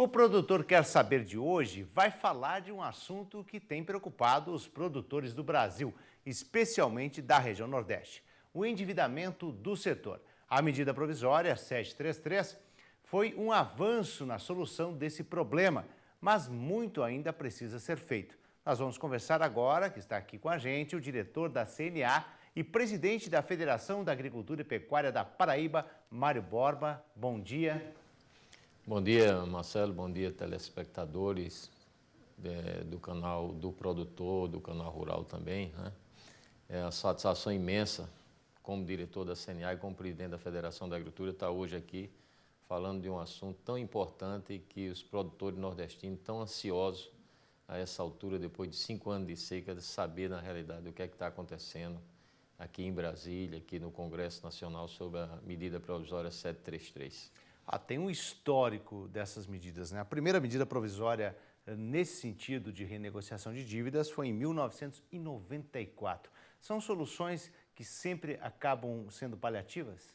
O Produtor Quer Saber de hoje vai falar de um assunto que tem preocupado os produtores do Brasil, especialmente da região Nordeste: o endividamento do setor. A medida provisória 733 foi um avanço na solução desse problema, mas muito ainda precisa ser feito. Nós vamos conversar agora, que está aqui com a gente, o diretor da CNA e presidente da Federação da Agricultura e Pecuária da Paraíba, Mário Borba. Bom dia. Bom dia, Marcelo. Bom dia, telespectadores do canal do produtor, do canal rural também, né? É uma satisfação imensa, como diretor da CNA e como presidente da Federação da Agricultura, estar hoje aqui falando de um assunto tão importante que os produtores nordestinos estão ansiosos a essa altura, depois de 5 anos de seca, de saber na realidade o que é que está acontecendo aqui em Brasília, aqui no Congresso Nacional, sobre a medida provisória 733. Tem um histórico dessas medidas, né? A primeira medida provisória nesse sentido de renegociação de dívidas foi em 1994. São soluções que sempre acabam sendo paliativas?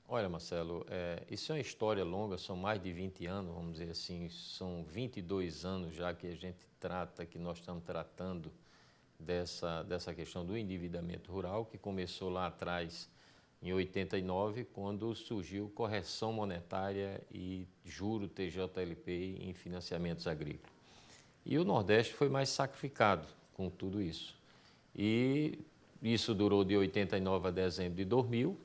Olha, Marcelo, isso é uma história longa, são mais de 20 anos, vamos dizer assim, são 22 anos já que a gente trata, que nós estamos tratando dessa questão do endividamento rural, que começou lá atrás, em 89, quando surgiu correção monetária e juro TJLP em financiamentos agrícolas. E o Nordeste foi mais sacrificado com tudo isso. E isso durou de 89 a dezembro de 2000.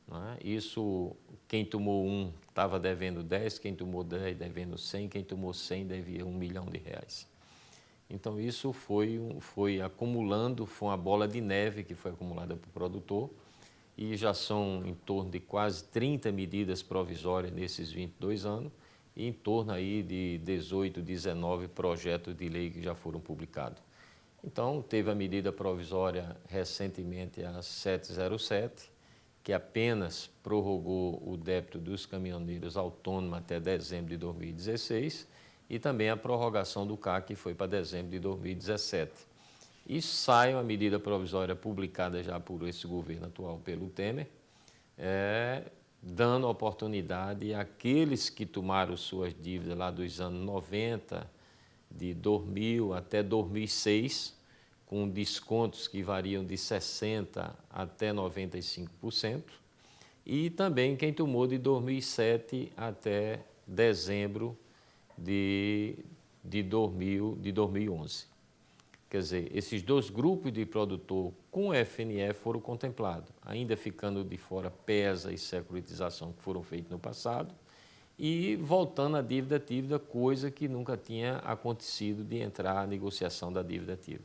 Né? Isso, quem tomou 1 estava devendo 10, quem tomou 10 devendo 100, quem tomou 100 devia R$1 milhão. Então isso foi acumulando, foi uma bola de neve que foi acumulada para o produtor, e já são em torno de quase 30 medidas provisórias nesses 22 anos, e em torno aí de 18, 19 projetos de lei que já foram publicados. Então, teve a medida provisória recentemente, a 707, que apenas prorrogou o débito dos caminhoneiros autônomos até dezembro de 2016, e também a prorrogação do CAC, que foi para dezembro de 2017. E sai uma medida provisória publicada já por esse governo atual, pelo Temer, dando oportunidade àqueles que tomaram suas dívidas lá dos anos 90, de 2000 até 2006, com descontos que variam de 60% até 95%, e também quem tomou de 2007 até dezembro de 2011. Quer dizer, esses dois grupos de produtor com FNE foram contemplados, ainda ficando de fora PESA e securitização que foram feitos no passado, e voltando à dívida ativa, coisa que nunca tinha acontecido de entrar a negociação da dívida ativa.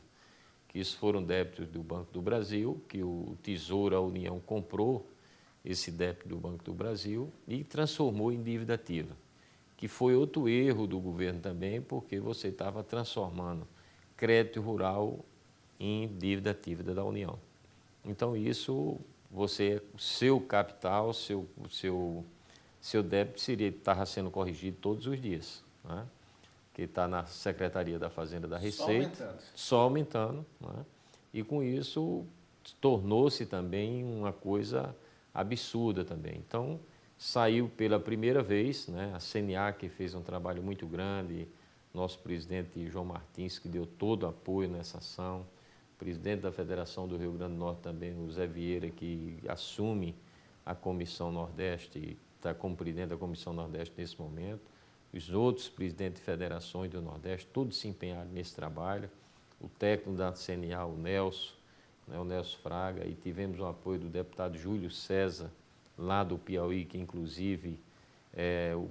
Que isso foram débitos do Banco do Brasil, que o Tesouro, a União, comprou esse débito do Banco do Brasil e transformou em dívida ativa, que foi outro erro do governo também, porque você estava transformando crédito rural em dívida ativa da União. Então, isso, o seu capital, seu débito estava sendo corrigido todos os dias, né? Que está na Secretaria da Fazenda da Receita, só aumentando, né? E com isso tornou-se também uma coisa absurda também. Então, saiu pela primeira vez, né? A CNA, que fez um trabalho muito grande, nosso presidente João Martins, que deu todo o apoio nessa ação, o presidente da Federação do Rio Grande do Norte também, o Zé Vieira, que assume a Comissão Nordeste, está como presidente da Comissão Nordeste nesse momento, os outros presidentes de federações do Nordeste, todos se empenharam nesse trabalho, o técnico da CNA, o Nelson, né, o Nelson Fraga, e tivemos o apoio do deputado Júlio César, lá do Piauí, que inclusive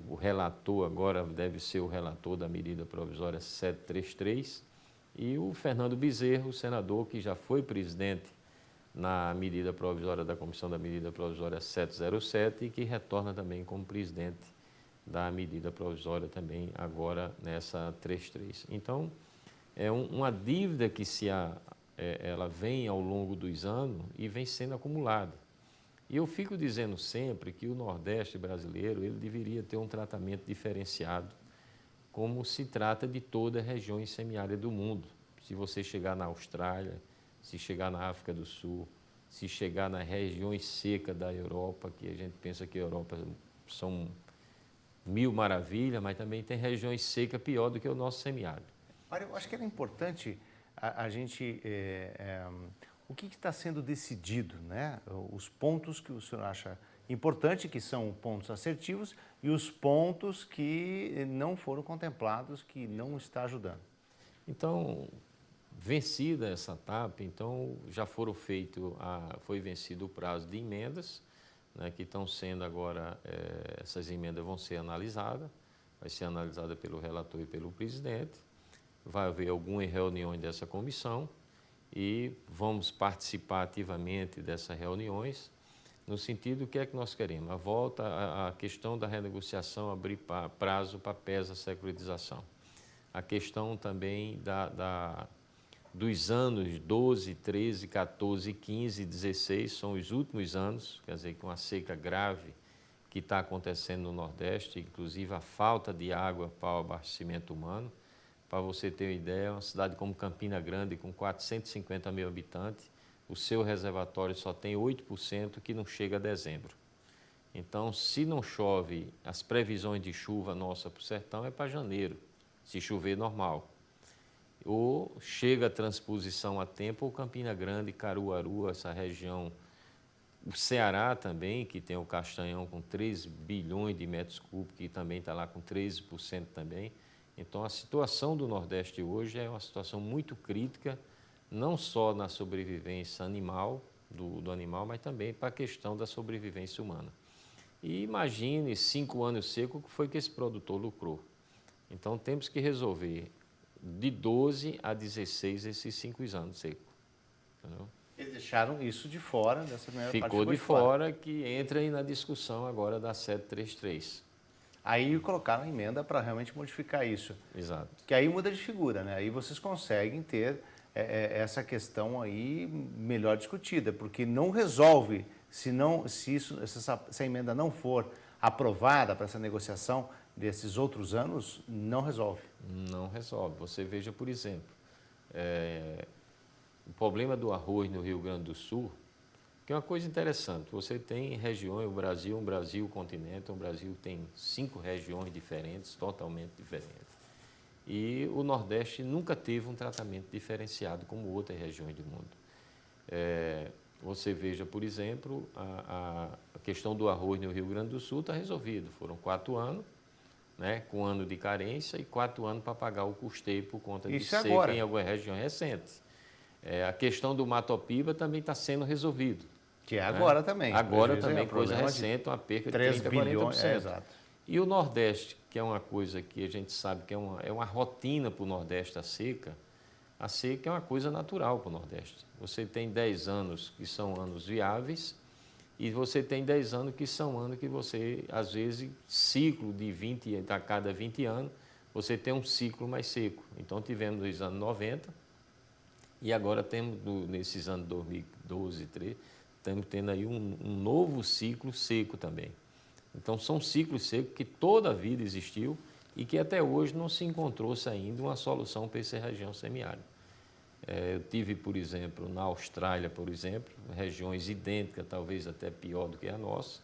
o relator agora deve ser o relator da medida provisória 733, e o Fernando Bezerra, o senador, que já foi presidente na medida provisória da Comissão da Medida Provisória 707 e que retorna também como presidente da medida provisória também agora nessa 33. Então, é uma dívida que ela vem ao longo dos anos e vem sendo acumulada. E eu fico dizendo sempre que o Nordeste brasileiro ele deveria ter um tratamento diferenciado, como se trata de toda a região semiárida do mundo. Se você chegar na Austrália, se chegar na África do Sul, se chegar nas regiões secas da Europa, que a gente pensa que a Europa são mil maravilhas, mas também tem regiões secas pior do que o nosso semiárido. Mário, eu acho que era importante a gente... o que está sendo decidido, né? Os pontos que o senhor acha importante, que são pontos assertivos, e os pontos que não foram contemplados, que não está ajudando. Então, vencida essa etapa, então já foi vencido o prazo de emendas, né, que estão sendo agora, essas emendas vão ser analisadas, vai ser analisada pelo relator e pelo presidente, vai haver algumas reuniões dessa comissão e vamos participar ativamente dessas reuniões, no sentido do que é que nós queremos. A volta à questão da renegociação, abrir prazo para PESA securitização. A questão também dos anos 12, 13, 14, 15 e 16, são os últimos anos, quer dizer, com a seca grave que está acontecendo no Nordeste, inclusive a falta de água para o abastecimento humano. Para você ter uma ideia, uma cidade como Campina Grande, com 450 mil habitantes, o seu reservatório só tem 8% que não chega a dezembro. Então, se não chove, as previsões de chuva nossa para o sertão é para janeiro, se chover normal. Ou chega a transposição a tempo, ou Campina Grande, Caruaru, essa região, o Ceará também, que tem o Castanhão com 3 bilhões de metros cúbicos, que também está lá com 13% também. Então, a situação do Nordeste hoje é uma situação muito crítica, não só na sobrevivência animal, do animal, mas também para a questão da sobrevivência humana. E imagine 5 anos secos, o que foi que esse produtor lucrou. Então, temos que resolver de 12 a 16 esses 5 anos secos. Entendeu? Eles deixaram isso de fora, dessa primeira parte. Ficou de fora, que entra aí na discussão agora da 733. Aí colocaram a emenda para realmente modificar isso. Exato. Que aí muda de figura, né? Aí vocês conseguem ter essa questão aí melhor discutida, porque não resolve, se essa emenda não for aprovada para essa negociação desses outros anos, não resolve. Não resolve. Você veja, por exemplo, o problema do arroz no Rio Grande do Sul, que é uma coisa interessante. Você tem regiões, o Brasil, o continente, o Brasil tem 5 regiões diferentes, totalmente diferentes. E o Nordeste nunca teve um tratamento diferenciado como outras regiões do mundo. Você veja, por exemplo, a questão do arroz no Rio Grande do Sul está resolvido. Foram 4 anos, né, com 1 ano de carência e 4 anos para pagar o custeio por conta de seca agora em algumas regiões recentes. A questão do Matopiba também está sendo resolvido. Que é agora, né? Também. Agora também, coisa recente, uma perca de 3 30, bilhões, 40%. Exato. E o Nordeste, que é uma coisa que a gente sabe que é uma rotina para o Nordeste, a seca é uma coisa natural para o Nordeste. Você tem 10 anos que são anos viáveis e você tem 10 anos que são anos que você, às vezes, ciclo de 20, a cada 20 anos, você tem um ciclo mais seco. Então, tivemos nos anos 90 e agora temos, nesses anos 2012, 2013, estamos tendo aí um novo ciclo seco também. Então, são ciclos secos que toda a vida existiu e que até hoje não se encontrou-se ainda uma solução para essa região semiárida. Eu tive, por exemplo, na Austrália, por exemplo, regiões idênticas, talvez até pior do que a nossa,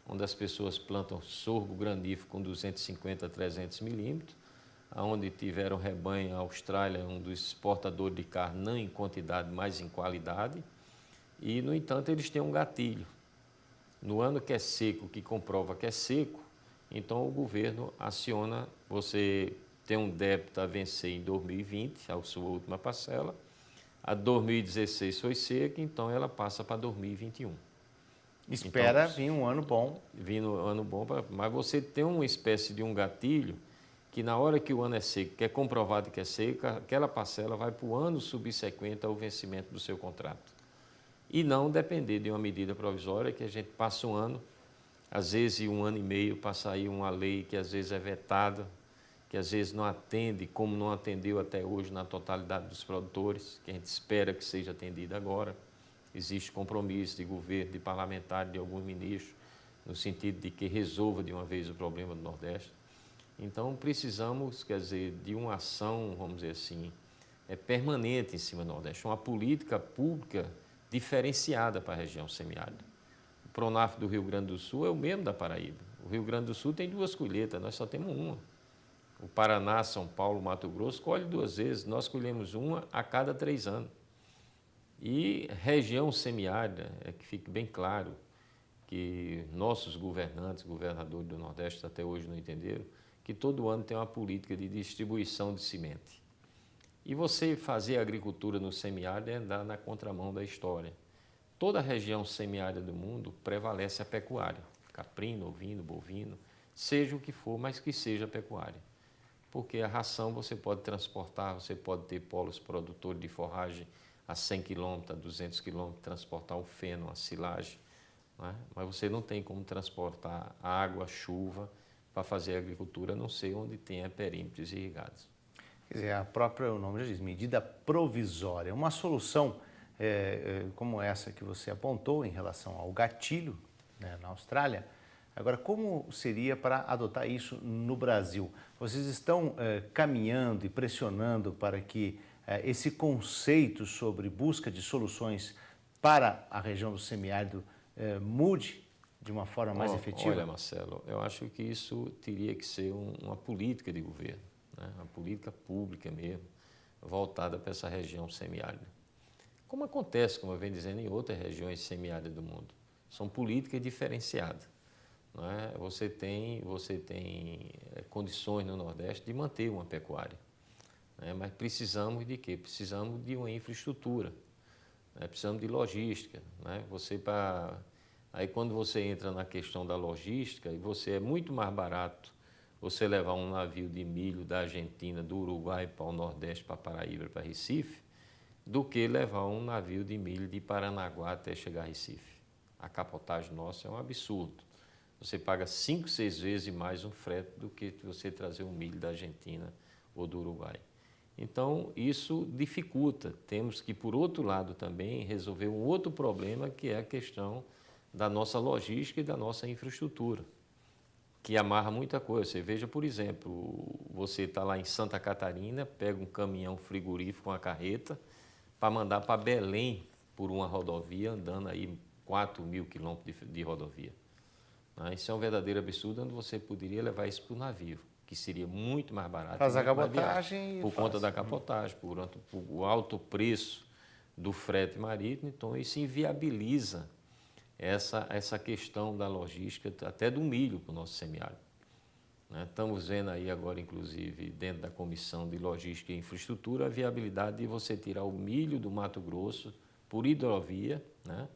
onde as pessoas plantam sorgo granífero com 250 a 300 milímetros, onde tiveram rebanho, a Austrália é um dos exportadores de carne, não em quantidade, mas em qualidade, e, no entanto, eles têm um gatilho. No ano que é seco, que comprova que é seco, então o governo aciona, você tem um débito a vencer em 2020, a sua última parcela, a 2016 foi seca, então ela passa para 2021. Espera então, vir um ano bom. Vir um ano bom, mas você tem uma espécie de um gatilho que na hora que o ano é seco, que é comprovado que é seca, aquela parcela vai para o ano subsequente ao vencimento do seu contrato. E não depender de uma medida provisória que a gente passa um ano, às vezes 1 ano e meio para sair uma lei que às vezes é vetada, que às vezes não atende, como não atendeu até hoje na totalidade dos produtores, que a gente espera que seja atendida agora. Existe compromisso de governo, de parlamentar, de alguns ministros, no sentido de que resolva de uma vez o problema do Nordeste. Então, precisamos, quer dizer, de uma ação, vamos dizer assim, permanente em cima do Nordeste, uma política pública diferenciada para a região semiárida. O Pronaf do Rio Grande do Sul é o mesmo da Paraíba. O Rio Grande do Sul tem 2 colheitas, nós só temos uma. O Paraná, São Paulo, Mato Grosso colhe 2 vezes, nós colhemos uma a cada 3 anos. E região semiárida, é que fique bem claro que nossos governantes, governadores do Nordeste até hoje não entenderam, que todo ano tem uma política de distribuição de semente. E você fazer agricultura no semiárido é andar na contramão da história. Toda a região semiárida do mundo prevalece a pecuária, caprino, ovino, bovino, seja o que for, mas que seja pecuária. Porque a ração você pode transportar, você pode ter polos produtores de forragem a 100 km, a 200 km, transportar o feno, a silagem, não é? Mas você não tem como transportar água, chuva para fazer agricultura, a não ser onde tenha perímetros irrigados. Quer dizer, o nome já diz, medida provisória. Uma solução como essa que você apontou em relação ao gatilho, né, na Austrália. Agora, como seria para adotar isso no Brasil? Vocês estão caminhando e pressionando para que esse conceito sobre busca de soluções para a região do semiárido mude de uma forma mais efetiva? Olha, Marcelo, eu acho que isso teria que ser uma política de governo, né? Uma política pública mesmo, voltada para essa região semiárida. Como acontece, como eu venho dizendo, em outras regiões semiáridas do mundo. São políticas diferenciadas. Não é? Você tem condições no Nordeste de manter uma pecuária. Né? Mas precisamos de quê? Precisamos de uma infraestrutura. Né? Precisamos de logística. Né? Aí quando você entra na questão da logística, é muito mais barato você levar um navio de milho da Argentina, do Uruguai para o Nordeste, para Paraíba, para Recife, do que levar um navio de milho de Paranaguá até chegar a Recife. A capotagem nossa é um absurdo. Você paga 5, 6 vezes mais um frete do que você trazer um milho da Argentina ou do Uruguai. Então, isso dificulta. Temos que, por outro lado, também resolver um outro problema, que é a questão da nossa logística e da nossa infraestrutura, que amarra muita coisa. Você veja, por exemplo, você está lá em Santa Catarina, pega um caminhão frigorífico, uma carreta, para mandar para Belém por uma rodovia, andando aí 4.000 quilômetros de rodovia. Isso é um verdadeiro absurdo, onde você poderia levar isso para o navio, que seria muito mais barato. Faz a capotagem. Por conta da capotagem, por o alto preço do frete marítimo, então isso inviabiliza essa questão da logística, até do milho para o nosso semiárido. Estamos vendo aí agora, inclusive, dentro da Comissão de Logística e Infraestrutura, a viabilidade de você tirar o milho do Mato Grosso por hidrovia, né,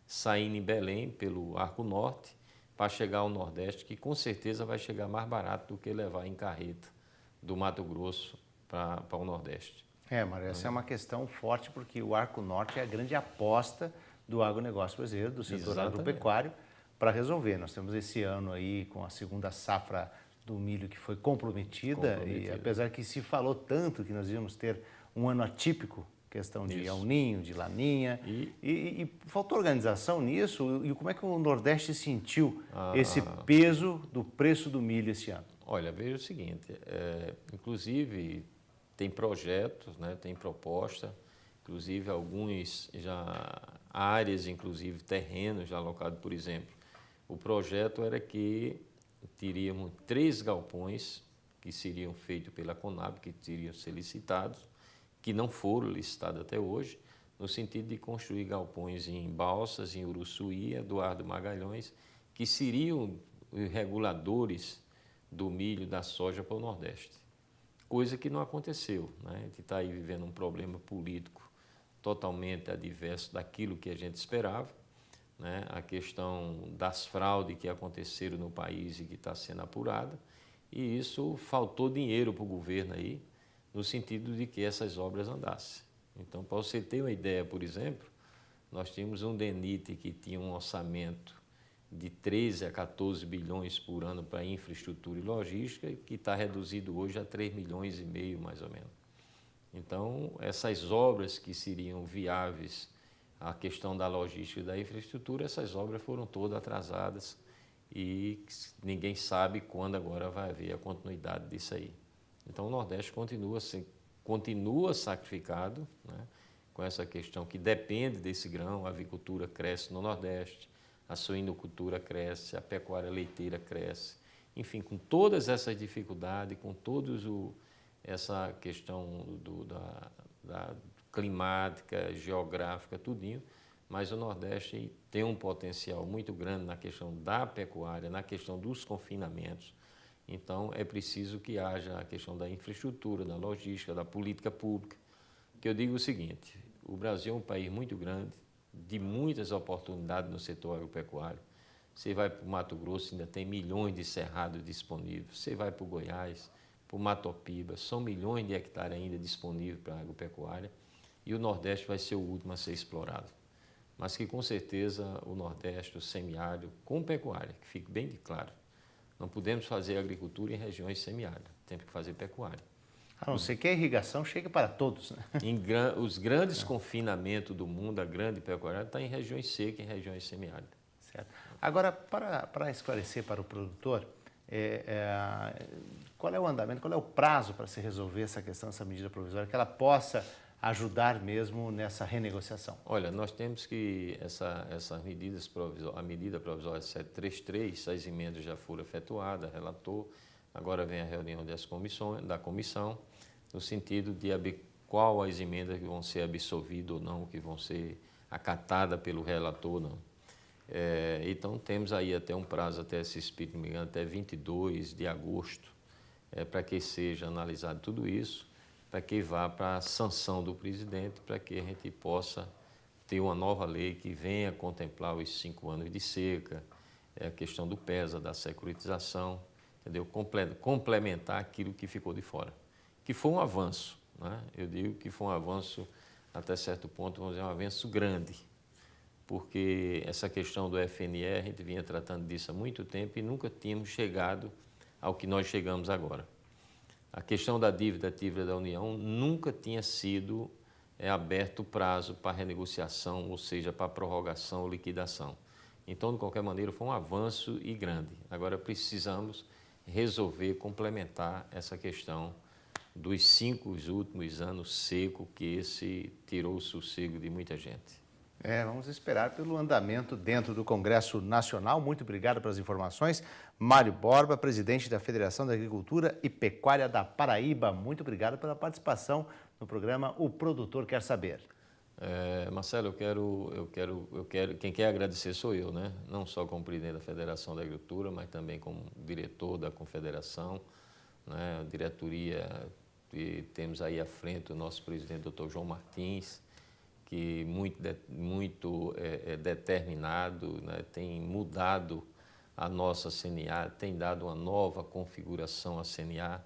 saindo em Belém pelo Arco Norte, para chegar ao Nordeste, que com certeza vai chegar mais barato do que levar em carreta do Mato Grosso para o Nordeste. Mário, essa é uma questão forte, porque o Arco Norte é a grande aposta do agronegócio brasileiro, do setor agropecuário, para resolver. Nós temos esse ano aí com a segunda safra do milho que foi comprometida, e apesar que se falou tanto que nós íamos ter um ano atípico, questão de El Niño, de Laninha, e faltou organização nisso, e como é que o Nordeste sentiu esse peso do preço do milho esse ano? Olha, veja o seguinte, inclusive tem projetos, né, tem proposta, inclusive alguns áreas, inclusive terrenos já alocados, por exemplo. O projeto era que teríamos 3 galpões que seriam feitos pela Conab, que teriam ser licitados, que não foram licitados até hoje, no sentido de construir galpões em Balsas, em Uruçuí, Eduardo Magalhães, que seriam reguladores do milho, da soja para o Nordeste. Coisa que não aconteceu, né? A gente está aí vivendo um problema político totalmente adverso daquilo que a gente esperava, né? A questão das fraudes que aconteceram no país e que está sendo apurada, e isso faltou dinheiro para o governo aí, no sentido de que essas obras andassem. Então, para você ter uma ideia, por exemplo, nós tínhamos um DENIT que tinha um orçamento de 13 a 14 bilhões por ano para infraestrutura e logística, que está reduzido hoje a 3 milhões e meio, mais ou menos. Então, essas obras que seriam viáveis, a questão da logística e da infraestrutura, essas obras foram todas atrasadas e ninguém sabe quando agora vai haver a continuidade disso aí. Então, o Nordeste continua sacrificado, né, com essa questão que depende desse grão. A avicultura cresce no Nordeste, a suinocultura cresce, a pecuária leiteira cresce. Enfim, com todas essas dificuldades, com essa questão da climática, geográfica, tudinho, mas o Nordeste tem um potencial muito grande na questão da pecuária, na questão dos confinamentos. Então, é preciso que haja a questão da infraestrutura, da logística, da política pública. Que eu digo o seguinte, o Brasil é um país muito grande, de muitas oportunidades no setor agropecuário. Você vai para o Mato Grosso, ainda tem milhões de cerrados disponíveis. Você vai para o Goiás, para o Matopiba, são milhões de hectares ainda disponíveis para a agropecuária. E o Nordeste vai ser o último a ser explorado. Mas que, com certeza, o Nordeste, o semiárido, com pecuária, que fique bem claro, não podemos fazer agricultura em regiões semiáridas, temos que fazer pecuária. A não ser que a irrigação chegue para todos, né? Os grandes confinamentos do mundo, a grande pecuária, está em regiões secas, em regiões semiáridas. Certo. Agora, para esclarecer para o produtor, qual é o andamento, qual é o prazo para se resolver essa questão, essa medida provisória, que ela possa ajudar mesmo nessa renegociação? Olha, nós temos que, essas medidas provisórias, a medida provisória 733, as emendas já foram efetuadas, relator, agora vem a reunião da comissão, no sentido de qual as emendas que vão ser absolvidas ou não, que vão ser acatadas pelo relator ou não. Então, temos aí até um prazo, até se espírito me engano, até 22 de agosto, para que seja analisado tudo isso, para que vá para a sanção do presidente, para que a gente possa ter uma nova lei que venha contemplar os 5 anos de seca, a questão do PESA, da securitização, entendeu? Complementar aquilo que ficou de fora, que foi um avanço, né? Eu digo que foi um avanço, até certo ponto, vamos dizer, um avanço grande, porque essa questão do FNE, a gente vinha tratando disso há muito tempo e nunca tínhamos chegado ao que nós chegamos agora. A questão da dívida ativa da União nunca tinha sido aberto o prazo para renegociação, ou seja, para prorrogação ou liquidação. Então, de qualquer maneira, foi um avanço e grande. Agora precisamos resolver, complementar essa questão dos 5 últimos anos seco, que esse tirou o sossego de muita gente. Vamos esperar pelo andamento dentro do Congresso Nacional. Muito obrigado pelas informações. Mário Borba, presidente da Federação da Agricultura e Pecuária da Paraíba. Muito obrigado pela participação no programa O Produtor Quer Saber. Marcelo, quem quer agradecer sou eu, né? Não só como presidente da Federação da Agricultura, mas também como diretor da Confederação, né? A diretoria, e temos aí à frente o nosso presidente, Dr. João Martins, que muito determinado, né? Tem mudado a nossa CNA, tem dado uma nova configuração à CNA,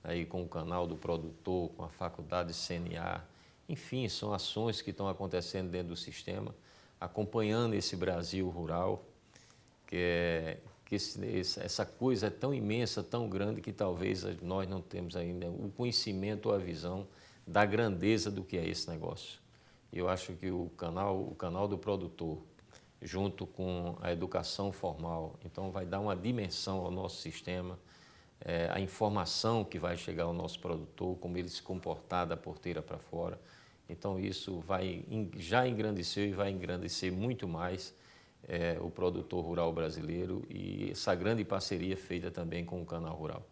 aí com o canal do produtor, com a faculdade CNA. Enfim, são ações que estão acontecendo dentro do sistema, acompanhando esse Brasil rural, essa coisa é tão imensa, tão grande, que talvez nós não temos ainda o conhecimento ou a visão da grandeza do que é esse negócio. Eu acho que o canal do produtor, junto com a educação formal, então vai dar uma dimensão ao nosso sistema, a informação que vai chegar ao nosso produtor, como ele se comportar da porteira para fora. Então isso já engrandeceu e vai engrandecer muito mais o produtor rural brasileiro, e essa grande parceria feita também com o Canal Rural.